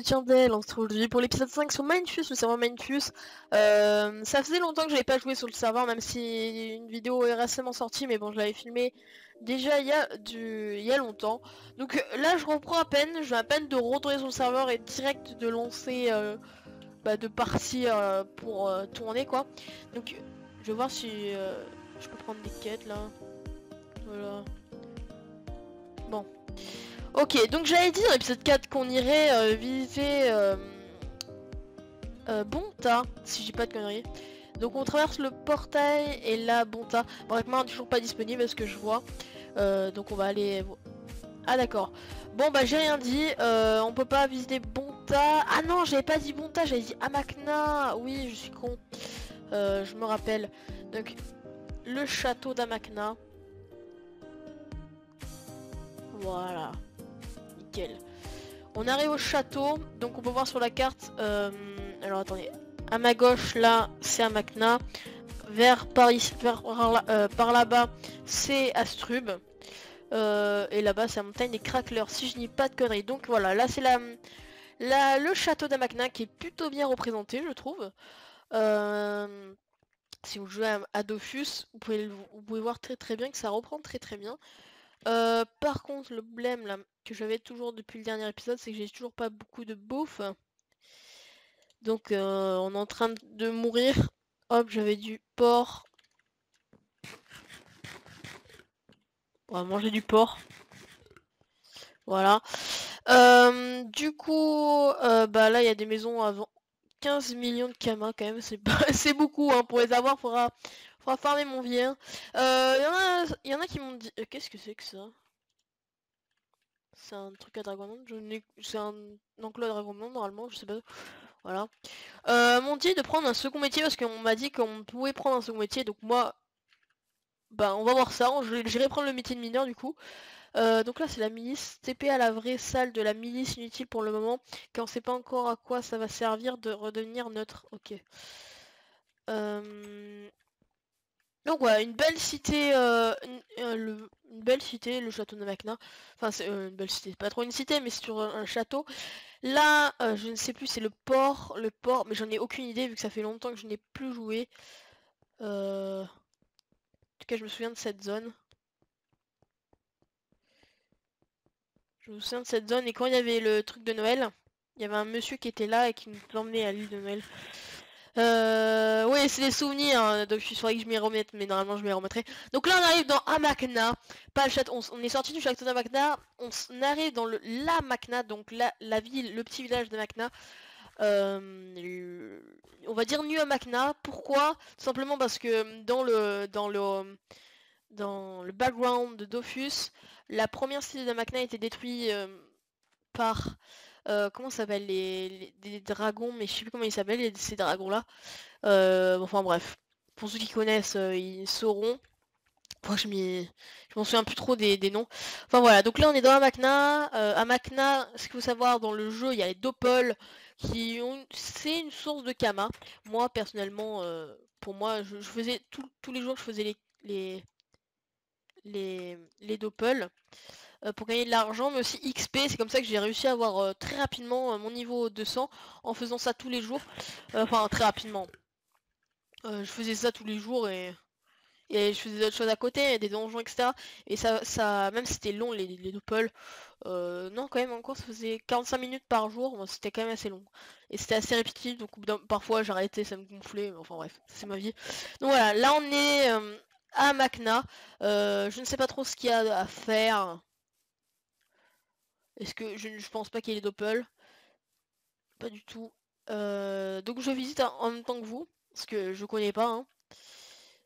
entretien d'elle, on se retrouve aujourd'hui pour l'épisode 5 sur Mindfuse, le serveur Mindfuse. Ça faisait longtemps que j'avais pas joué sur le serveur, même si une vidéo est récemment sortie, mais bon, je l'avais filmé déjà il y a longtemps. Donc là, je reprends à peine, je viens à peine de retourner sur le serveur et direct de lancer, de partir pour tourner, quoi. Donc, je vais voir si je peux prendre des quêtes, là. Voilà. Bon. Ok, donc j'avais dit dans l'épisode 4 qu'on irait visiter Bonta, si j'ai pas de conneries. Donc on traverse le portail et là Bonta. Bref, moi toujours pas disponible parce que je vois. Donc on va aller... Ah d'accord. Bon bah j'ai rien dit, on peut pas visiter Bonta. Ah non, j'avais pas dit Bonta, j'avais dit Amakna. Oui, je suis con. Je me rappelle. Donc le château d'Amakna. Voilà. Nickel. On arrive au château, donc on peut voir sur la carte, alors attendez, à ma gauche là c'est Amakna, vers par ici, par là-bas c'est Astrub, et là-bas c'est la montagne des Cracklers, si je dis pas de conneries. Donc voilà, là c'est le château d'Amakna qui est plutôt bien représenté, je trouve. Si vous jouez à Dofus, vous pouvez voir très bien que ça reprend très bien. Par contre, le problème là que j'avais toujours depuis le dernier épisode, c'est que j'ai toujours pas beaucoup de bouffe. Donc on est en train de mourir. Hop, j'avais du porc. On va manger du porc. Voilà. Du coup, bah là il y a des maisons avant 15 millions de kamas quand même. C'est beaucoup, hein. Pour les avoir, faudra farmer mon vieil. Il y en a qui m'ont dit... Qu'est-ce que c'est que ça? C'est un truc à Dragonland. C'est un enclos à Dragonland normalement, je sais pas. Voilà. M'ont dit de prendre un second métier parce qu'on m'a dit qu'on pouvait prendre un second métier. Donc moi, bah on va voir ça. J'irai prendre le métier de mineur du coup. Donc là c'est la milice. TP à la vraie salle de la milice inutile pour le moment. Car on sait pas encore à quoi ça va servir de redevenir neutre. Ok. Donc voilà, une belle cité, une belle cité, le château de Macna. Enfin c'est une belle cité, pas trop une cité mais c'est sur un château. Là, je ne sais plus, c'est le port, mais j'en ai aucune idée vu que ça fait longtemps que je n'ai plus joué. En tout cas, je me souviens de cette zone. Je me souviens de cette zone et quand il y avait le truc de Noël, il y avait un monsieur qui était là et qui nous emmenait à l'île de Noël. Oui, c'est des souvenirs, hein, donc je suis sûr que je m'y remette, mais normalement je m'y remettrai. Donc là on arrive dans Amakna, pas le château, on est sorti du château d'Amakna, arrive dans la Makna, donc la ville, le petit village de Makna. On va dire nu à Makna. Pourquoi? Tout simplement parce que dans le background de Dofus, la première cité de Makna a été détruite par comment ça s'appelle des dragons, mais je sais plus comment ils s'appellent ces dragons là. Enfin bref, pour ceux qui connaissent, ils sauront. Moi je m'en souviens plus trop des noms. Enfin voilà, donc là on est dans Amakna. Amakna, ce qu'il faut savoir dans le jeu, il y a les Doppel c'est une source de Kama. Moi personnellement, pour moi, je faisais tous les jours, je faisais les Doppel pour gagner de l'argent, mais aussi XP. C'est comme ça que j'ai réussi à avoir très rapidement mon niveau 200 en faisant ça tous les jours. Enfin très rapidement. Je faisais ça tous les jours et je faisais d'autres choses à côté, des donjons, etc. Et même si c'était long les Doppel, non quand même encore ça faisait 45 minutes par jour, bon, c'était quand même assez long. Et c'était assez répétitif, donc parfois j'arrêtais, ça me gonflait, mais enfin bref, c'est ma vie. Donc voilà, là on est à Makna, je ne sais pas trop ce qu'il y a à faire. Est-ce que je pense pas qu'il y ait les Doppel? Pas du tout. Donc je visite en même temps que vous, parce que je connais pas, hein.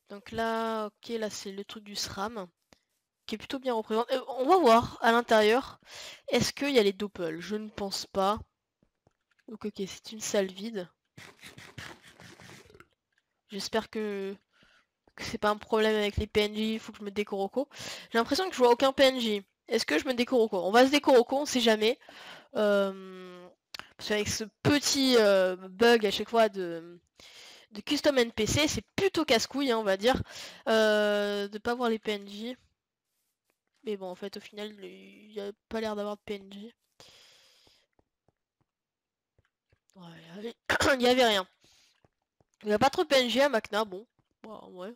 Donc là, ok, là c'est le truc du SRAM, qui est plutôt bien représenté. On va voir à l'intérieur. Est-ce qu'il y a les Doppel? Je ne pense pas. Donc ok, c'est une salle vide. J'espère que c'est pas un problème avec les PNJ, il faut que je me décoroco. J'ai l'impression que je vois aucun PNJ. Est-ce que je me décoroco? On va se décoroco, on sait jamais. Parce qu'avec ce petit bug à chaque fois de custom NPC, c'est plutôt casse-couille, hein, on va dire, de pas voir les PNJ. Mais bon, en fait, au final, il n'y a pas l'air d'avoir de PNJ. Ouais, il y avait rien. Il n'y a pas trop de PNG à Macna, bon. Bah, ouais,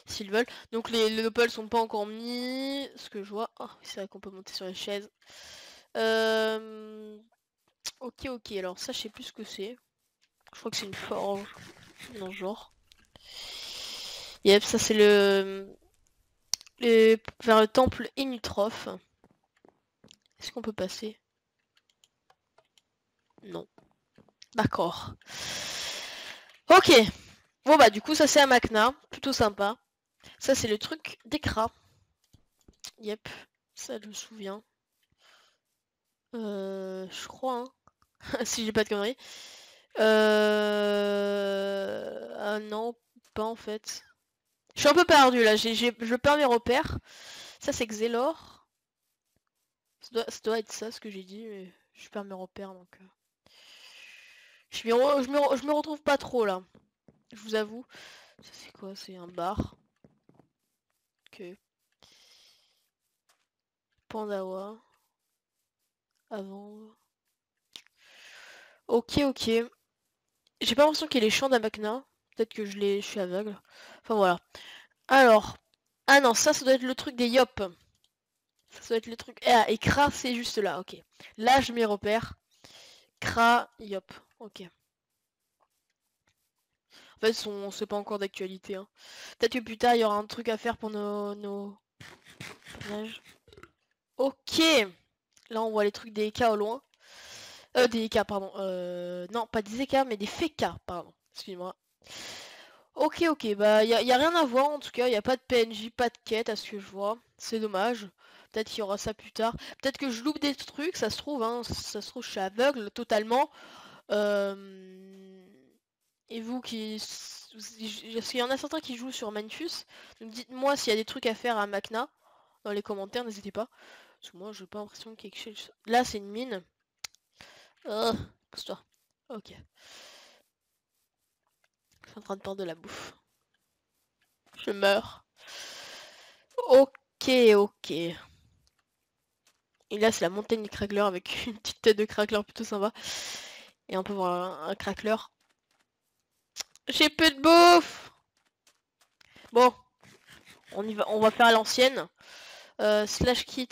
s'ils veulent. Donc les Opel sont pas encore mis. Ce que je vois. Oh, c'est vrai qu'on peut monter sur les chaises. Ok, ok. Alors ça, je sais plus ce que c'est. Je crois que c'est une forge. Dans ce genre. Yep, ça c'est vers le temple Inutroph. Est-ce qu'on peut passer? Non. D'accord. Ok. Bon bah du coup ça c'est à Macna. Plutôt sympa. Ça c'est le truc d'Ekra. Yep. Ça je me souviens. Je crois, hein. Si j'ai pas de conneries. Ah non, pas en fait. Je suis un peu perdu là, je perds mes repères. Ça c'est Xelor. Ça doit être ça ce que j'ai dit, mais je perds mes repères donc. Je me retrouve pas trop là. Je vous avoue. Ça c'est quoi? C'est un bar. Ok. Pandawa. Avant. Ok, ok. J'ai pas l'impression qu'il y ait les champs d'Amakna. Peut-être que je suis aveugle. Enfin voilà. Alors. Ah non, ça doit être le truc des Yop. Ça doit être le truc. Ah, et Kra, c'est juste là, ok. Là, je m'y repère. Kra, Yop. Ok. En fait, c'est pas encore d'actualité. Hein. Peut-être que plus tard, il y aura un truc à faire pour nos personnages. Ok. Là, on voit les trucs des EK au loin. Des EK, pardon. Non, pas des EK, mais des FK, pardon. Excuse-moi. Ok, ok, bah y a rien à voir en tout cas, y a pas de PNJ, pas de quête à ce que je vois. C'est dommage. Peut-être qu'il y aura ça plus tard. Peut-être que je loupe des trucs, ça se trouve, hein. Ça se trouve, je suis aveugle totalement. Euh, Et vous qui... Parce qu'il y en a certains qui jouent sur Manfus. Donc dites-moi s'il y a des trucs à faire à Macna. Dans les commentaires, n'hésitez pas. Parce que moi, j'ai pas l'impression qu'il y ait quelque chose... Là, c'est une mine. Pousse-toi. Ok. Je suis en train de perdre de la bouffe. Je meurs. Ok, ok. Et là, c'est la montagne du crackler avec une petite tête de crackler plutôt sympa. Et on peut voir un crackler. J'ai peu de bouffe. Bon, on va faire à l'ancienne. Slash kit.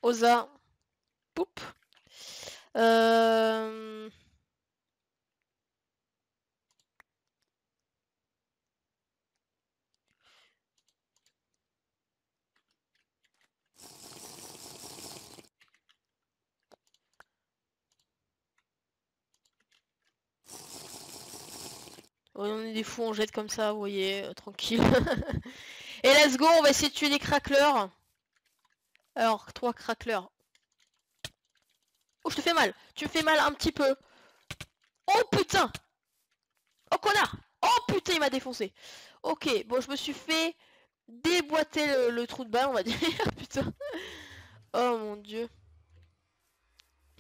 Osa. Poup. Euh... On est des fous, on jette comme ça, vous voyez, tranquille. Et let's go, on va essayer de tuer les cracklers. Alors, toi, crackler. Oh, je te fais mal. Tu me fais mal un petit peu. Oh, putain. Oh, connard. Oh, putain, il m'a défoncé. Ok, bon, je me suis fait déboîter le trou de balle, on va dire. Putain. Oh, mon dieu.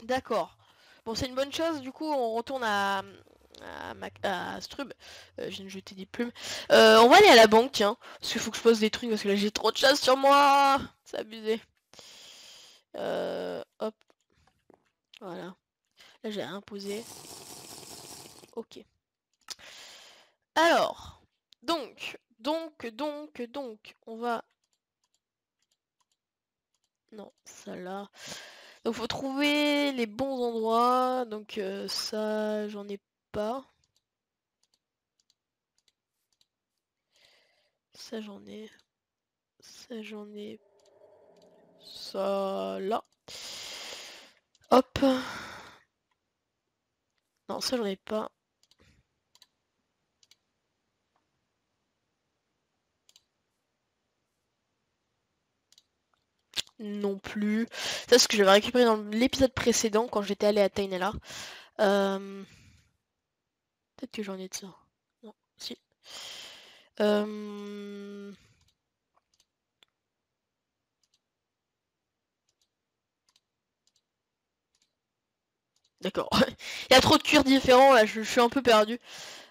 D'accord. Bon, c'est une bonne chose, du coup, on retourne à Strub. Je viens de jeter des plumes. On va aller à la banque, tiens. Parce qu'il faut que je pose des trucs, parce que là, j'ai trop de chasse sur moi. C'est abusé. Hop. Voilà. Là, j'ai rien posé. Ok. Alors. Donc. On va... Non, ça là. Donc, faut trouver les bons endroits. Donc, ça, j'en ai pas. Ça, j'en ai. Ça, j'en ai. Ça, là. Hop. Non, ça, j'en ai pas. Non plus. Ça, c'est ce que j'avais récupéré dans l'épisode précédent quand j'étais allé à Tainela. Peut-être que j'en ai de ça. Non, si. D'accord. Il y a trop de cuirs différents là, je suis un peu perdu.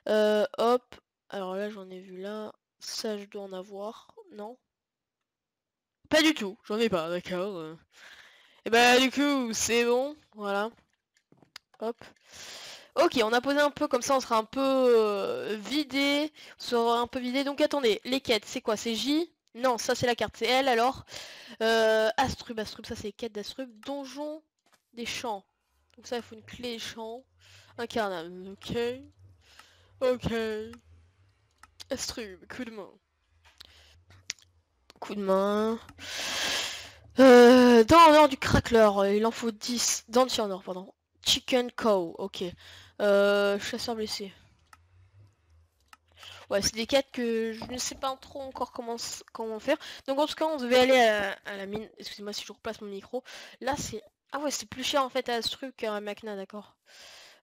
Hop. Alors là, j'en ai vu là. Ça, je dois en avoir. Non. Pas du tout. J'en ai pas, d'accord. Et bah, du coup, c'est bon. Voilà. Hop. Ok, on a posé un peu comme ça, on sera un peu vidé. On sera un peu vidé. Donc attendez, les quêtes, c'est quoi? C'est J? Non, ça c'est la carte, c'est L alors. Astrub, Astrub, ça c'est les quêtes d'Astrub. Donjon des champs. Donc ça, il faut une clé des champs. Un carnage, ok. Ok. Astrub, coup de main. Coup de main. Dans l'ordre du crackler, il en faut 10. Dans le or, pardon. Chicken cow, ok. Chasseur blessé. Ouais, c'est des quêtes que je ne sais pas trop encore comment faire. Donc en tout cas, on devait aller à la mine. Excusez-moi si je replace mon micro. Là, c'est... Ah ouais, c'est plus cher en fait à ce truc qu'à Macna, d'accord.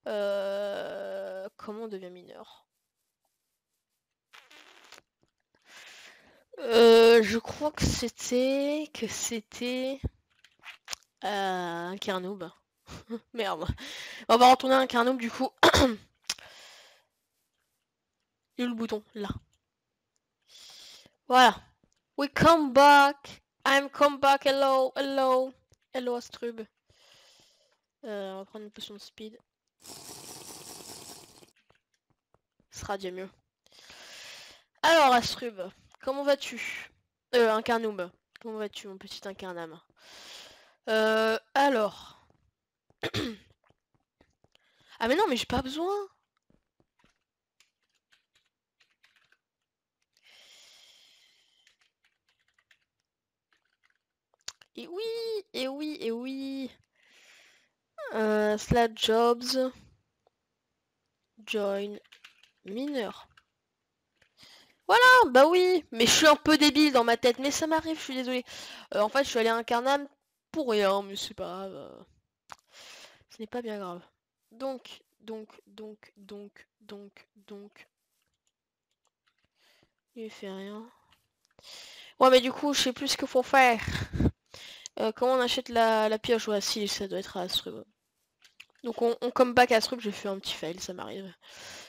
Comment on devient mineur? Je crois que c'était... un carnoob. Merde. On va retourner à un carnoob du coup. Il est où le bouton? Là. Voilà. We come back. I'm come back. Hello, hello. Hello Astrub. On va prendre une potion de speed. Ce sera déjà mieux. Alors Astrub, comment vas-tu? Incarnoob. Comment vas-tu mon petit incarnam? Alors. Ah mais non mais j'ai pas besoin. Et oui, et oui, et oui. Slash jobs. Join mineur. Voilà, bah oui. Mais je suis un peu débile dans ma tête, mais ça m'arrive, je suis désolée. En fait, je suis allé à Incarnam pour rien, mais c'est pas grave. Ce n'est pas bien grave. Donc. Il fait rien. Ouais, mais du coup, je sais plus ce qu'il faut faire. Comment on achète la pioche? Ouais, si, ça doit être à Astrub. Donc on come back à Astrub, j'ai fait un petit fail, ça m'arrive.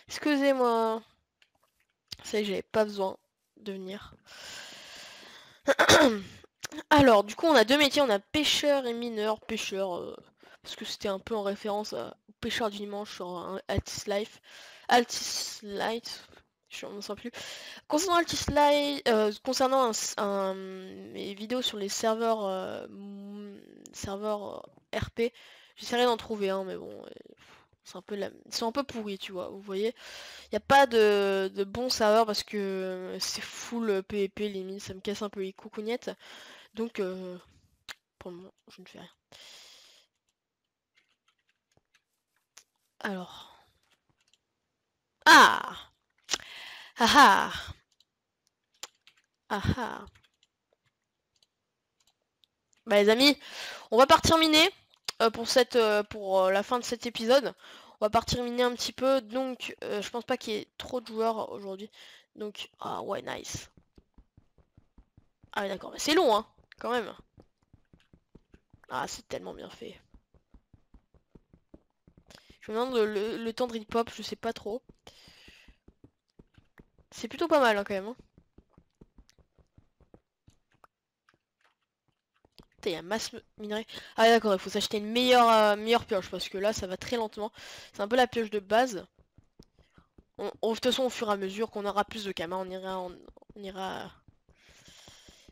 Excusez-moi. C'est que j'avais pas besoin de venir. Alors, du coup, on a deux métiers, on a pêcheur et mineur. Pêcheur, parce que c'était un peu en référence au pêcheur du dimanche sur un Altis Life. Altis Light, je m'en sens plus. Concernant Altis Light, concernant mes vidéos sur les serveurs RP, j'essaierai d'en trouver un, mais bon, c'est un peu ils sont un peu pourris, tu vois, vous voyez. Il n'y a pas de bons serveurs parce que c'est full PvP limite, ça me casse un peu les coucougnettes. Donc, pour le moment, je ne fais rien. Alors. Ah! Ah ah! Ah ah! Bah les amis, on va partir miner pour la fin de cet épisode. On va partir miner un petit peu, donc je pense pas qu'il y ait trop de joueurs aujourd'hui. Donc, ah ouais, nice. Ah ouais, d'accord, mais c'est long, hein, quand même. Ah, c'est tellement bien fait. Je me demande le temps de rip-hop, je sais pas trop. C'est plutôt pas mal, hein, quand même. Hein. Putain, il y a masse minerai. Ah d'accord, il faut s'acheter une meilleure pioche, parce que là, ça va très lentement. C'est un peu la pioche de base. De toute façon, au fur et à mesure qu'on aura plus de kamas, on ira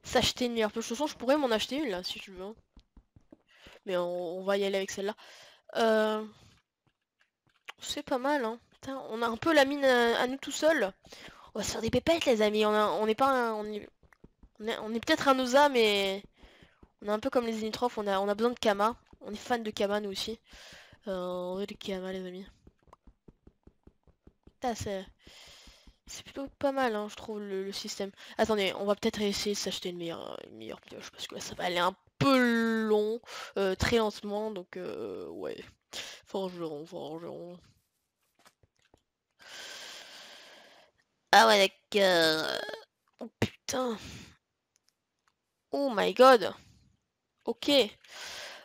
s'acheter une meilleure pioche. De toute façon, je pourrais m'en acheter une, là, si tu veux. Hein. Mais on va y aller avec celle-là. C'est pas mal, hein. Putain, on a un peu la mine à nous tout seul. On va se faire des pépettes, les amis. On n'est pas on est peut-être un OSA, mais on est un peu comme les Initrophes. On a besoin de Kama. On est fan de Kama, nous aussi. On veut des Kama, les amis. Putain, c'est plutôt pas mal, hein, je trouve, le système. Attendez, on va peut-être essayer de s'acheter une meilleure pioche, parce que là, ça va aller un peu long, très lentement, donc ouais. Forgeron. Ah ouais, d'accord. Oh putain. Oh my god. Ok.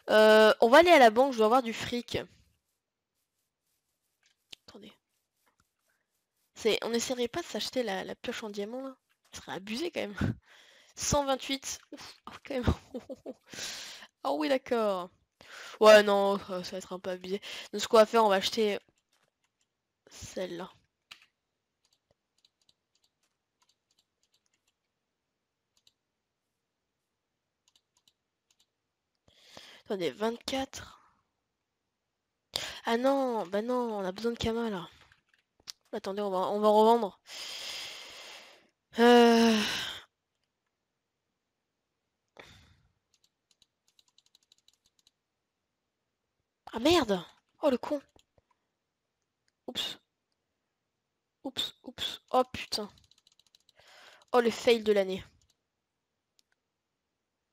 On va aller à la banque, je dois avoir du fric. Attendez. On essaierait pas de s'acheter la pioche en diamant là? Ça serait abusé quand même. 128. Ouf, oh, quand même. Ah oui d'accord. Ouais, non, ça va être un peu abusé. Donc ce qu'on va faire, on va acheter celle-là. Attendez, 24. Ah non, bah non, on a besoin de Kama là. Attendez, on va revendre. Euh... Ah merde! Oh le con! Oups, oups, oups. Oh putain. Oh le fail de l'année.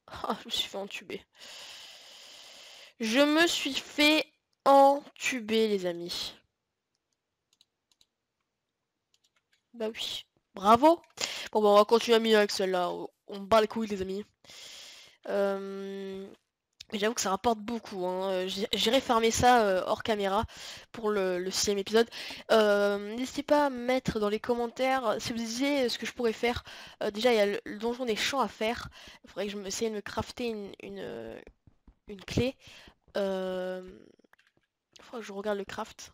Ah, je me suis fait entuber. Je me suis fait entuber, les amis. Bah oui. Bravo! Bon, bah on va continuer à miner avec celle-là. On bat les couilles, les amis. Mais j'avoue que ça rapporte beaucoup, hein. J'irai farmer ça hors caméra pour le 6ème épisode. N'hésitez pas à mettre dans les commentaires si vous disiez ce que je pourrais faire. Déjà, il y a le donjon des champs à faire. Il faudrait que je me essaye de me crafter une clé. Euh... Faudrait que je regarde le craft.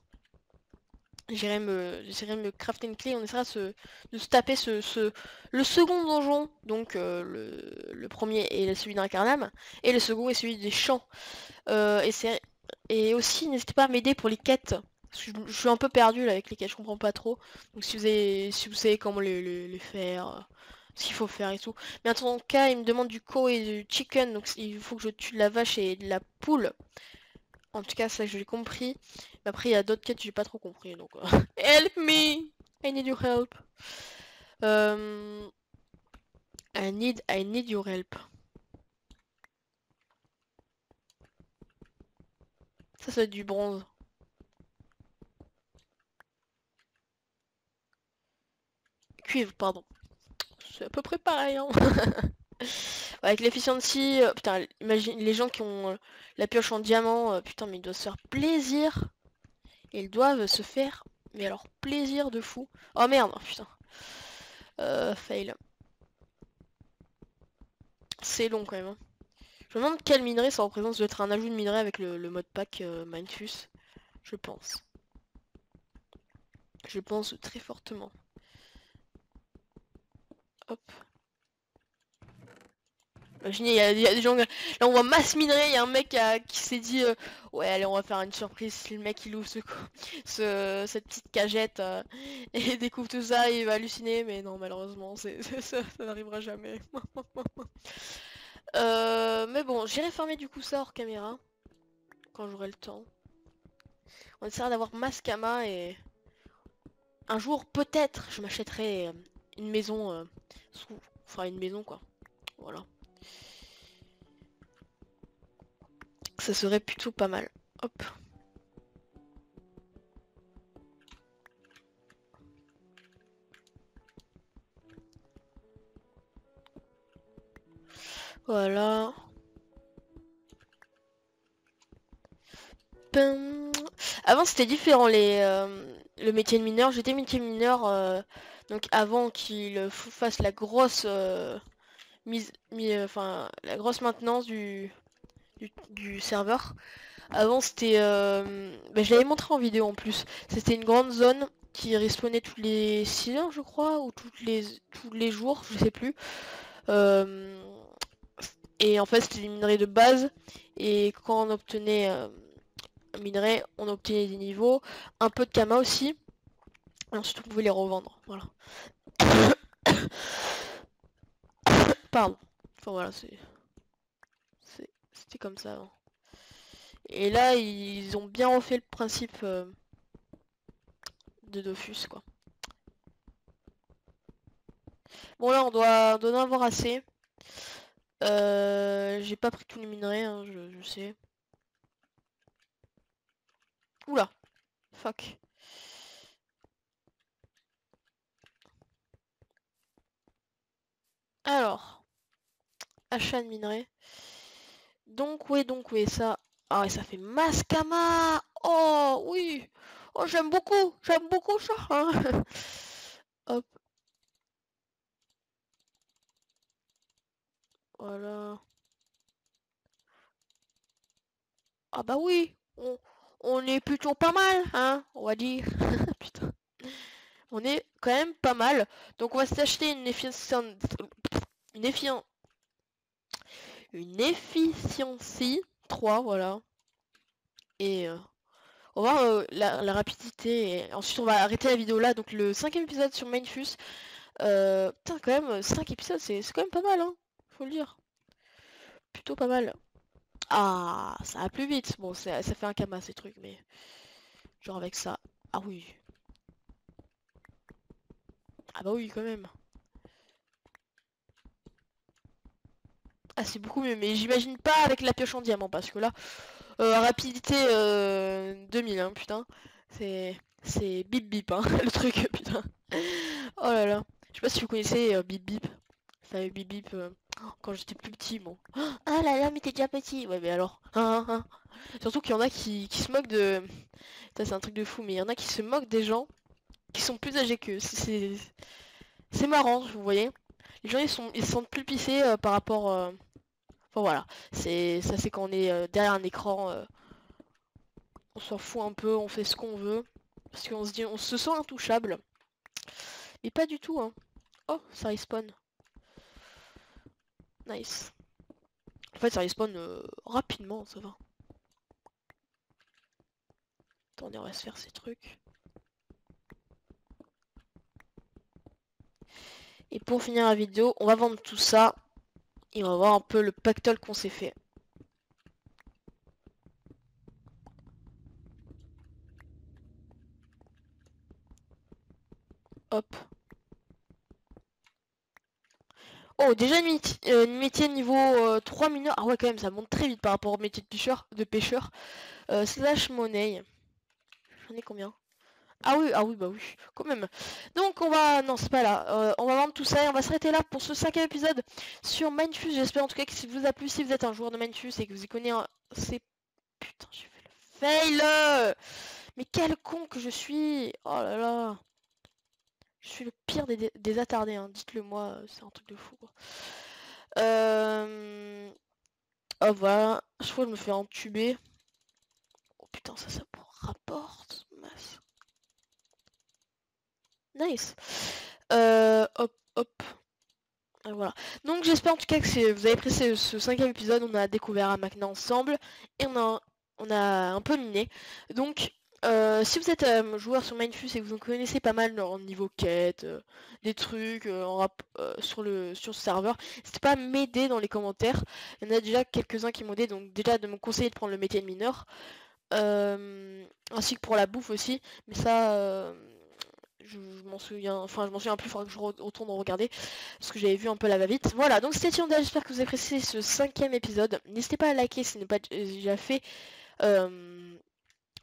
J'essaierai de me crafter une clé. On essaiera de se taper le second donjon. Donc le premier est celui d'Incarnam. Et le second est celui des champs. Euh, et, et aussi, n'hésitez pas à m'aider pour les quêtes. Parce que je suis un peu perdu là avec les quêtes, je comprends pas trop. Donc si vous savez comment les faire, ce qu'il faut faire et tout. Mais en tout cas, il me demande du co et du chicken, donc il faut que je tue de la vache et de la poule. En tout cas, ça j'ai compris. Mais après, il y a d'autres quêtes que j'ai pas trop compris. Donc, help me! I need your help. Euh, I need your help. Ça va être du bronze. Cuivre, pardon. C'est à peu près pareil, hein. Avec l'efficiency, putain, imagine les gens qui ont la pioche en diamant, putain, mais ils doivent se faire plaisir. Ils doivent se faire, mais alors plaisir de fou. Oh merde, oh, putain. Fail. C'est long quand même, hein. Je me demande quel minerai ça représente. Ça doit être un ajout de minerai avec le mode pack Mindfuse. Je pense. Je pense très fortement. Hop. Imaginez, il y a des gens... Là, on voit masse minerai, il y a un mec qui s'est dit ouais, allez, on va faire une surprise. Si le mec, il ouvre cette petite cagette et découvre tout ça, il va halluciner. Mais non, malheureusement, ça n'arrivera jamais. Mais bon, j'irai farmer du coup ça hors caméra. Quand j'aurai le temps. On essaiera d'avoir masse Kama et... Un jour, peut-être, je m'achèterai une maison Enfin, une maison, quoi. Voilà. Ça serait plutôt pas mal. Hop. Voilà. Pum. Avant c'était différent le métier de mineur. J'étais métier de mineur donc avant qu'il fasse la grosse enfin la grosse maintenance du serveur. Avant c'était je l'avais montré en vidéo en plus. C'était une grande zone qui respawnait tous les 6 heures je crois ou tous les jours, je sais plus. Euh, et en fait c'était des minerais de base et quand on obtenait minerai, on obtenait des niveaux, un peu de Kama aussi, et ensuite on pouvait les revendre. Voilà. Pardon. Enfin voilà, c'était comme ça avant. Et là, ils ont bien refait le principe de Dofus, quoi. Bon là, on doit en avoir assez. J'ai pas pris tous les minerais, hein, je sais. Oula, fuck. Alors, achat de minerais. Donc oui, ça... Ah ouais, ça fait Mascama. Oh, oui. Oh, j'aime beaucoup ça, hein. Hop, voilà. Ah bah oui, on est plutôt pas mal, hein, on va dire. Putain. On est quand même pas mal. Donc on va s'acheter une effian- une efficiency 3, voilà. Et on va voir la rapidité. Et ensuite on va arrêter la vidéo là. Donc le 5e épisode sur Mindfus. Putain quand même, 5 épisodes c'est quand même pas mal, hein. Faut le dire. Plutôt pas mal. Ah, ça va plus vite. Bon, ça fait un kama ces trucs, mais genre avec ça. Ah oui. Ah bah oui, quand même. Ah, c'est beaucoup mieux, mais j'imagine pas avec la pioche en diamant, parce que là, rapidité 2000, hein, putain. C'est bip bip, hein, le truc, putain. Oh là là. Je sais pas si vous connaissez bip bip. Ça avait bip bip quand j'étais plus petit, bon. Ah là là, mais t'es déjà petit. Ouais, mais alors. Hein. Surtout qu'il y en a qui se moquent de... Ça, c'est un truc de fou, mais il y en a qui se moquent des gens qui sont plus âgés qu'eux. C'est marrant, vous voyez. Les gens, ils se sentent plus pissés par rapport... Enfin voilà, c'est quand on est derrière un écran, on s'en fout un peu, on fait ce qu'on veut. Parce qu'on se dit, on se sent intouchable. Mais pas du tout, hein. Oh, ça respawn. Nice. En fait, ça respawn rapidement, ça va. Attendez, on va se faire ces trucs. Et pour finir la vidéo, on va vendre tout ça. Et on va voir un peu le pactole qu'on s'est fait. Hop. Oh, déjà une métier niveau 3 mineurs. Ah ouais, quand même, ça monte très vite par rapport au métier de pêcheur. Slash monnaie. J'en ai combien? Ah oui, bah oui, quand même. Donc on va... Non, c'est pas là. On va vendre tout ça et on va s'arrêter là pour ce 5e épisode sur Mindfus. J'espère en tout cas que si vous a plu, si vous êtes un joueur de Mindfus et que vous y connaissez un... C'est... Putain, j'ai fait le fail. Mais quel con que je suis. Oh là là. Je suis le pire des attardés, hein. Dites-le moi, c'est un truc de fou, quoi. Oh voilà, je crois que je me fais entuber. Oh putain, ça rapporte. Masse. Nice. Hop. Voilà. Donc j'espère en tout cas que vous avez apprécié ce 5e épisode. On a découvert Amakna ensemble et on a un peu miné. Donc si vous êtes joueur sur Mindfus et que vous en connaissez pas mal en niveau quête, des trucs sur le serveur, n'hésitez pas à m'aider dans les commentaires. Il y en a déjà quelques-uns qui m'ont aidé, donc déjà de me conseiller de prendre le métier de mineur. Ainsi que pour la bouffe aussi. Mais ça... je m'en souviens, je m'en souviens plus, il faudra que je retourne en regarder, parce que j'avais vu un peu la va-vite. Voilà, donc c'était Tianda, j'espère que vous avez apprécié ce 5e épisode. N'hésitez pas à liker si ce n'est pas déjà fait,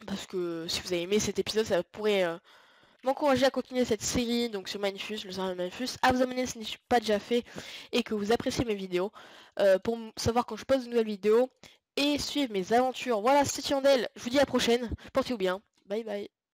parce que si vous avez aimé cet épisode, ça pourrait m'encourager à continuer cette série, donc sur Mindfus, le serveur Mindfus, à vous abonner si ce n'est pas déjà fait, et que vous appréciez mes vidéos, pour savoir quand je poste de nouvelles vidéos, et suivre mes aventures. Voilà, c'était Tiandel, je vous dis à la prochaine, portez-vous bien, bye bye.